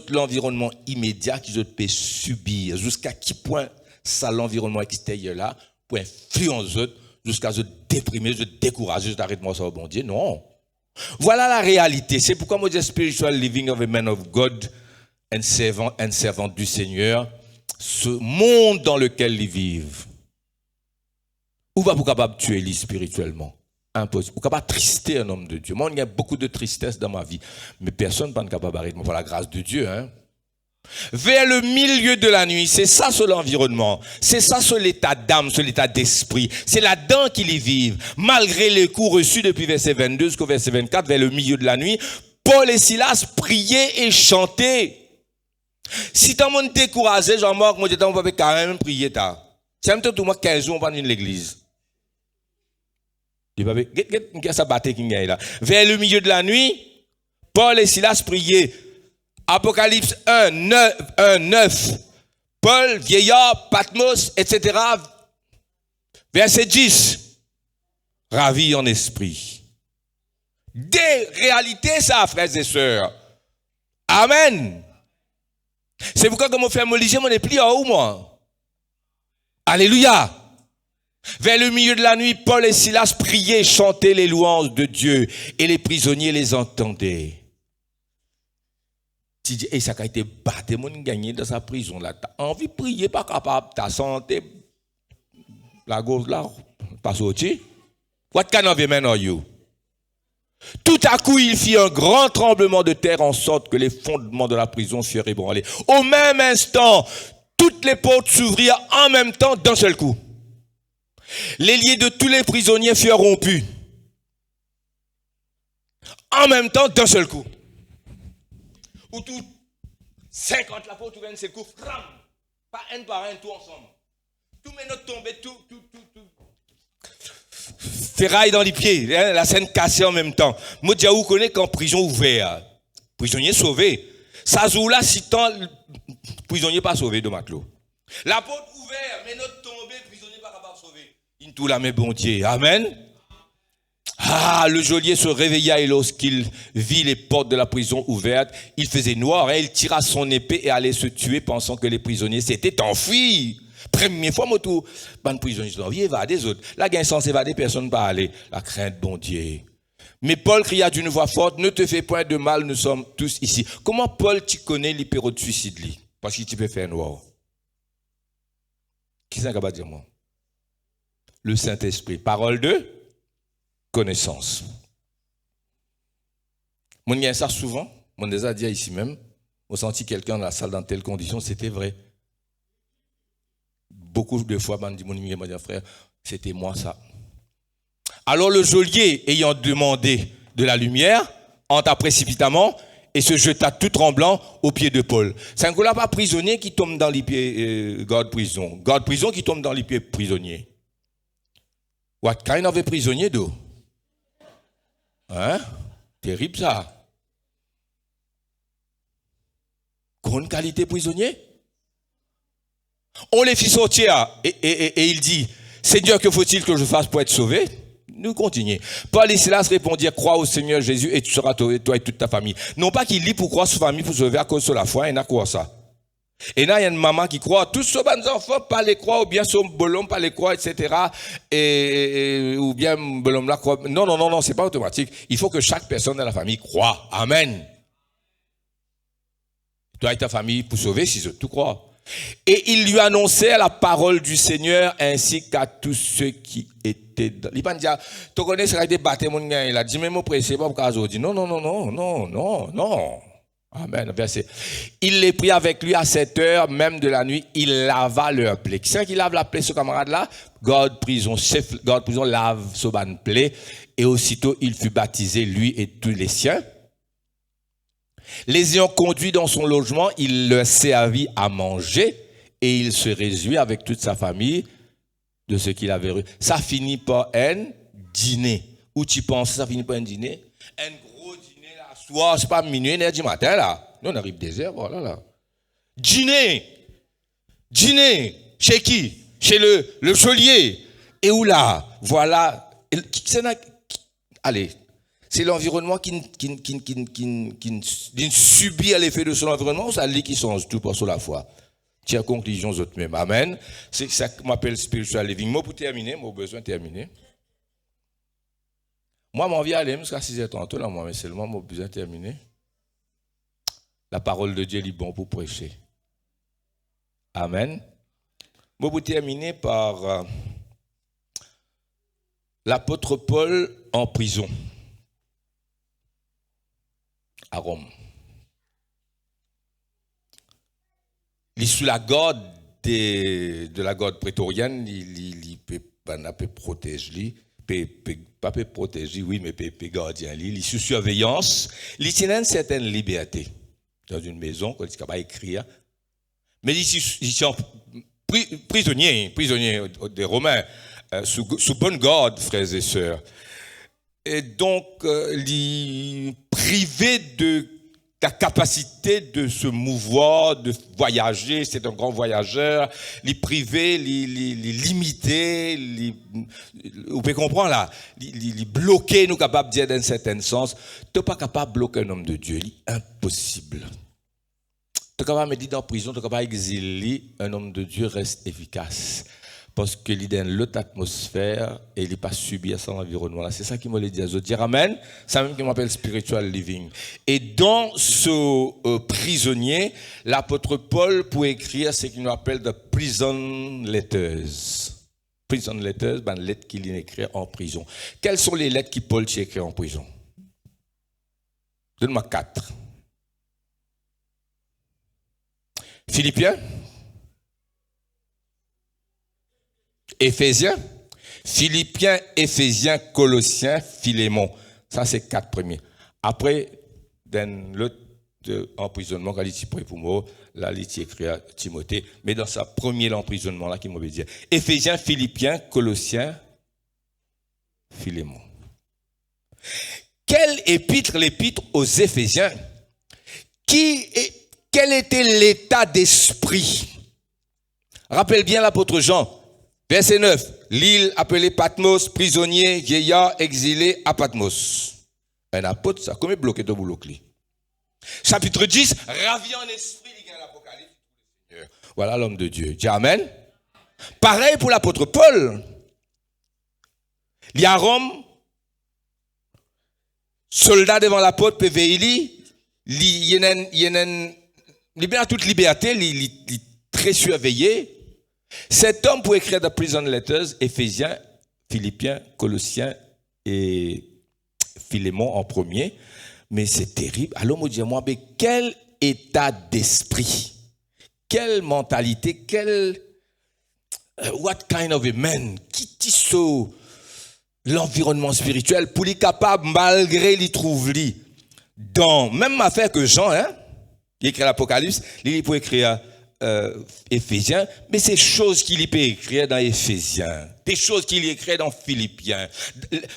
l'environnement immédiat qu'ils peuvent subir. Jusqu'à quel point ça, l'environnement extérieur là, pour influencer jusqu'à se déprimer, se décourager, arrête-moi ça au bon Dieu. Non. Voilà la réalité. C'est pourquoi moi dis spiritual living of a man of God and servant du Seigneur, ce monde dans lequel ils vivent. Ou pas pour capable de tuer lui spirituellement. Impossible. Ou capable de trister un homme de Dieu. Moi, il y a beaucoup de tristesse dans ma vie, mais personne n'est pas capable d'arrêter par la grâce de Dieu. Hein? Vers le milieu de la nuit, c'est ça sur l'environnement, c'est ça sur l'état d'âme, sur l'état d'esprit, c'est là-dedans qu'ils y vivent. Malgré les coups reçus depuis verset 22 jusqu'au verset 24, vers le milieu de la nuit, Paul et Silas priaient et chantaient. Si tu es découragé, Jean-Marc, moi je vais quand même prier. C'est même tout moi 15 jours, on va venir l'église. Vers le milieu de la nuit, Paul et Silas priaient. Apocalypse 1, 9. Paul, vieillard, Patmos, etc. Verset 10. Ravi en esprit. Des réalités, ça, frères et sœurs. Amen. C'est pourquoi, comme on fait mon léger, mon épli en haut, moi. Alléluia. Vers le milieu de la nuit, Paul et Silas priaient, chantaient les louanges de Dieu, et les prisonniers les entendaient. Tu dis, hey, ça a été battu, mon gagné dans sa prison là. T'as envie de prier, pas capable, ta santé, la gauche là, pas sorti. What kind of a man are you? Tout à coup, il fit un grand tremblement de terre en sorte que les fondements de la prison furent ébranlés. Au même instant, toutes les portes s'ouvrirent en même temps d'un seul coup. Les liens de tous les prisonniers furent rompus. En même temps, d'un seul coup. Ou tout 50 la porte ouverte, c'est coup, fram, pas un par un, tout ensemble. Tout mes notes tombées, tout. Ferraille dans les pieds, hein, la scène cassée en même temps. Moi, déjà, vous connaissez qu'en prison ouverte, prisonnier sauvé. Ça joue là, si tant, prisonnier pas sauvé de matelot. La porte ouverte, mes notes tombées, prisonnier pas capable de sauver. In tout la main bon Dieu. Amen. Ah, le geôlier se réveilla et lorsqu'il vit les portes de la prison ouvertes, il faisait noir, hein, il tira son épée et allait se tuer pensant que les prisonniers s'étaient enfuis. Première fois, moi, tout, les prisonniers sont enviés, va des autres. La gain sans évader, personne ne va aller. La crainte, bon Dieu. Mais Paul cria d'une voix forte, ne te fais point de mal, nous sommes tous ici. Comment Paul, tu connais l'hypéro de suicide, lui? Parce qu'il peut faire noir. Qui c'est qui va dire moi? Le Saint-Esprit. Parole de connaissance. Moi, il y a ça souvent. Moi, déjà dit ici même. On senti quelqu'un dans la salle dans telle condition, c'était vrai. Beaucoup de fois, on dit, frère, c'était moi ça. Alors le geôlier, ayant demandé de la lumière, entra précipitamment et se jeta tout tremblant aux pieds de Paul. C'est un coup-là pas prisonnier qui tombe dans les pieds garde prison qui tombe dans les pieds prisonnier. What kind of a prisonnier d'eau? Hein? Terrible ça. Grande qualité prisonnier. On les fit sortir et il dit, Seigneur, que faut-il que je fasse pour être sauvé? Nous continuons. Paul et Silas répondirent, crois au Seigneur Jésus et tu seras sauvé, toi et toute ta famille. Non pas qu'il lit pour croire sa famille pour sauver à cause de la foi, il n'a quoi ça. Et là, il y a une maman qui croit, tous ces enfants, pas les croire, ou bien son bolon, pas les croire, etc. Ou bien bolon là croit. Non, c'est pas automatique. Il faut que chaque personne de la famille croit. Amen. Toi et ta famille pour sauver, si tu crois. Et il lui annonçait la parole du Seigneur ainsi qu'à tous ceux qui étaient dans. Il va dire, tu connais ce qu'il a battu mon gars, il a dit, mais mon pressé, pas pour qu'il dit, non. Amen. Verset. Il les prit avec lui à 7 heures, même de la nuit, il lava leur plaie. Qui c'est qui lave la plaie, ce camarade-là? Garde prison lave ce plaie, et aussitôt il fut baptisé, lui et tous les siens. Les ayant conduits dans son logement, il leur servit à manger et il se réjouit avec toute sa famille de ce qu'il avait reçu. Ça finit par un dîner. Où tu penses ça finit par un dîner? Un gros dîner là, soir, c'est pas minuit, 1h du matin là. Nous on arrive des heures, voilà là. Dîner. Chez qui? Chez le geôlier. Et où là? Voilà. Allez. C'est l'environnement qui subit l'effet de son environnement, ou ça lit qui change tout pour sur la foi. Tiens, conclusion autres même. Amen. C'est ça que m'appelle spiritual living. Moi, pour terminer, moi, besoin de terminer. Moi, mon vie aller jusqu'à 6h30, là, moi, mais seulement, moi, besoin de terminer. La parole de Dieu est bon pour prêcher. Amen. Moi, pour terminer par l'apôtre Paul en prison. À Rome. Il est sous la garde de la garde prétorienne, il peut protéger, pas protéger, oui, mais peut gardien, il est sous surveillance, il tient une certaine liberté dans une maison, quand il ne peut pas écrire, mais il est prisonnier des Romains, sous bonne garde, frères et sœurs. Et donc, il est privé de la capacité de se mouvoir, de voyager, c'est un grand voyageur, il est privé, il est limité, vous pouvez comprendre là, il est bloqué, nous capables de dire dans un certain sens, tu n'es pas capable de bloquer un homme de Dieu, il est impossible. Tu es capable de dire dans la prison, tu es capable d'exiler, un homme de Dieu reste efficace. Parce qu'il est dans l'autre atmosphère et il n'est pas subi à son environnement. C'est ça qui m'a dit. Je dis Amen. C'est même qui m'appelle spiritual living. Et dans ce prisonnier, l'apôtre Paul, pour écrire ce qu'il nous appelle de prison letters. Prison letters, ben, lettres qu'il écrit en prison. Quelles sont les lettres que Paul écrit en prison? Donne-moi 4. Philippiens. Éphésiens, Philippiens, Éphésiens, Colossiens, Philémon. Ça, c'est 4 premiers. Après, dans l'autre emprisonnement, quand il dit pour moi, là, il écrit à Timothée. Mais dans sa premier emprisonnement, là, qu'il m'a dit, Éphésiens, Philippiens, Colossiens, Philémon. Quel épître, l'épître aux Éphésiens? Quel était l'état d'esprit? Rappelle bien l'apôtre Jean. Verset 9, l'île appelée Patmos, prisonnier, vieillard, exilé à Patmos. Un apôtre, ça, comment bloquer ton boulot? Chapitre 10, ravi en esprit, il y a l'Apocalypse. Voilà l'homme de Dieu. Dis Amen. Pareil pour l'apôtre Paul. Il y a Rome, soldat devant l'apôtre, PVI, il a toute liberté, il est très surveillé. Cet homme pour écrire des prison letters, Éphésiens, Philippiens, Colossiens et Philémon en premier. Mais c'est terrible. Alors, moi, dis-moi, mais quel état d'esprit, quelle mentalité, what kind of a man, qui tisse l'environnement spirituel pour les capables, malgré les trouve-les, dans même affaire que Jean, hein, il écrit l'Apocalypse, il peut écrire Éphésiens, mais c'est choses qu'il peut écrire dans Éphésiens, des choses qu'il écrit dans Philippiens.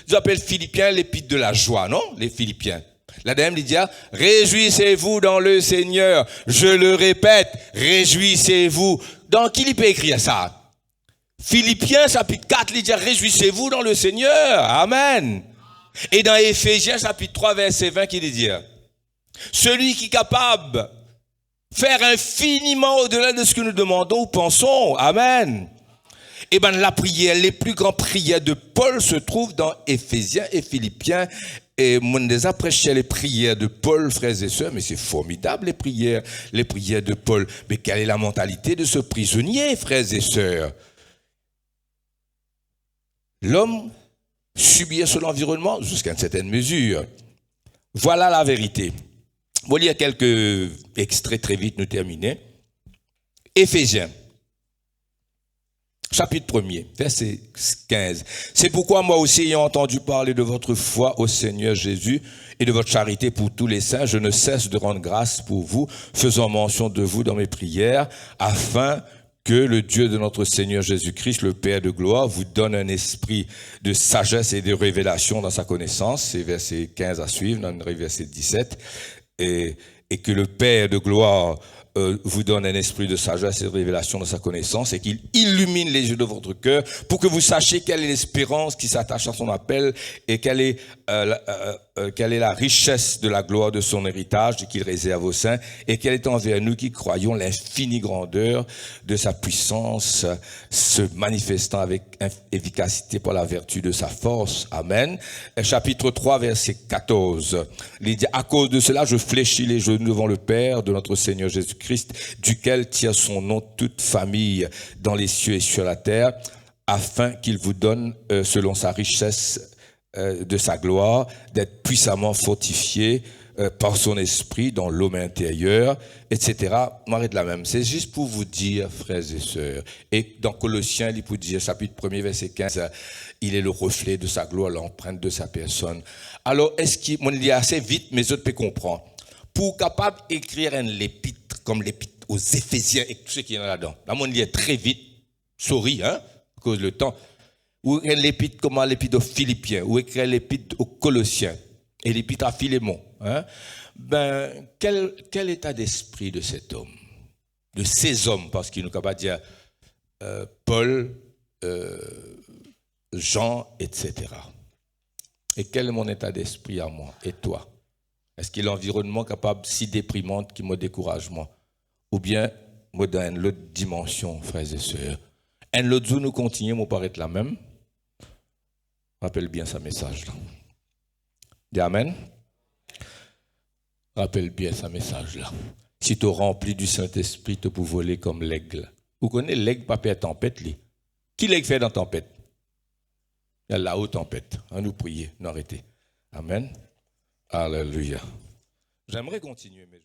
J'appelle Philippiens l'épître de la joie, non? Les Philippiens. La dame dit, réjouissez-vous dans le Seigneur. Je le répète, réjouissez-vous. Dans qui il peut écrire ça? Philippiens, chapitre 4, il dit, réjouissez-vous dans le Seigneur. Amen. Et dans Éphésiens, chapitre 3, verset 20, qui dit, celui qui est capable faire infiniment au-delà de ce que nous demandons ou pensons. Amen. Et bien, la prière, les plus grandes prières de Paul se trouvent dans Éphésiens et Philippiens. Et mon des après les prières de Paul, frères et sœurs, mais c'est formidable les prières de Paul. Mais quelle est la mentalité de ce prisonnier, frères et sœurs? L'homme subit son environnement jusqu'à une certaine mesure. Voilà la vérité. Je vais lire quelques extraits très vite, nous terminer. Éphésiens. Chapitre 1er, verset 15. C'est pourquoi moi aussi, ayant entendu parler de votre foi au Seigneur Jésus et de votre charité pour tous les saints, je ne cesse de rendre grâce pour vous, faisant mention de vous dans mes prières, afin que le Dieu de notre Seigneur Jésus-Christ, le Père de gloire, vous donne un esprit de sagesse et de révélation dans sa connaissance. C'est verset 15 à suivre, dans le verset 17. Et que le Père de gloire vous donne un esprit de sagesse et de révélation dans sa connaissance, et qu'il illumine les yeux de votre cœur pour que vous sachiez quelle est l'espérance qui s'attache à son appel et quelle est la richesse de la gloire de son héritage qu'il réserve aux saints, et quelle est envers nous qui croyons l'infinie grandeur de sa puissance se manifestant avec efficacité par la vertu de sa force. Amen. Chapitre 3, verset 14. Il dit, à cause de cela, je fléchis les genoux devant le Père de notre Seigneur Jésus-Christ, duquel tire son nom toute famille dans les cieux et sur la terre, afin qu'il vous donne, selon sa richesse de sa gloire, d'être puissamment fortifié par son esprit dans l'homme intérieur, etc. M'arrête là même. C'est juste pour vous dire, frères et sœurs. Et dans Colossiens, il peut dire, chapitre 1er, verset 15, il est le reflet de sa gloire, l'empreinte de sa personne. Alors, est-ce qu'il dit assez vite, mais autres peuvent comprendre. Pour capable d'écrire un épître, comme l'épître aux Éphésiens et tout ce qui est là-dedans. Là, on lit très vite, sorry, à cause du temps. Ou écrire l'épître comme l'épître aux Philippiens, ou écrire l'épître aux Colossiens, et l'épître à Philémon. Ben, quel état d'esprit de cet homme, de ces hommes, parce qu'il nous capable de dire Paul, Jean, etc. Et quel est mon état d'esprit à moi et toi? Est-ce qu'il y a l'environnement capable si déprimant qui me décourage moi? Ou bien, moi dans une autre dimension, frères et sœurs. Un autre jour, nous continuons, nous paraître la même. Rappelle bien ce message-là. Dis Amen. Rappelle bien ce message-là. Si tu es rempli du Saint-Esprit, tu peux voler comme l'aigle. Vous connaissez l'aigle, pas perdre tempête, lui. Qui l'aigle fait dans tempête? Il y a la haute tempête. On nous prier, nous arrêter. Amen. Alléluia. J'aimerais continuer, mais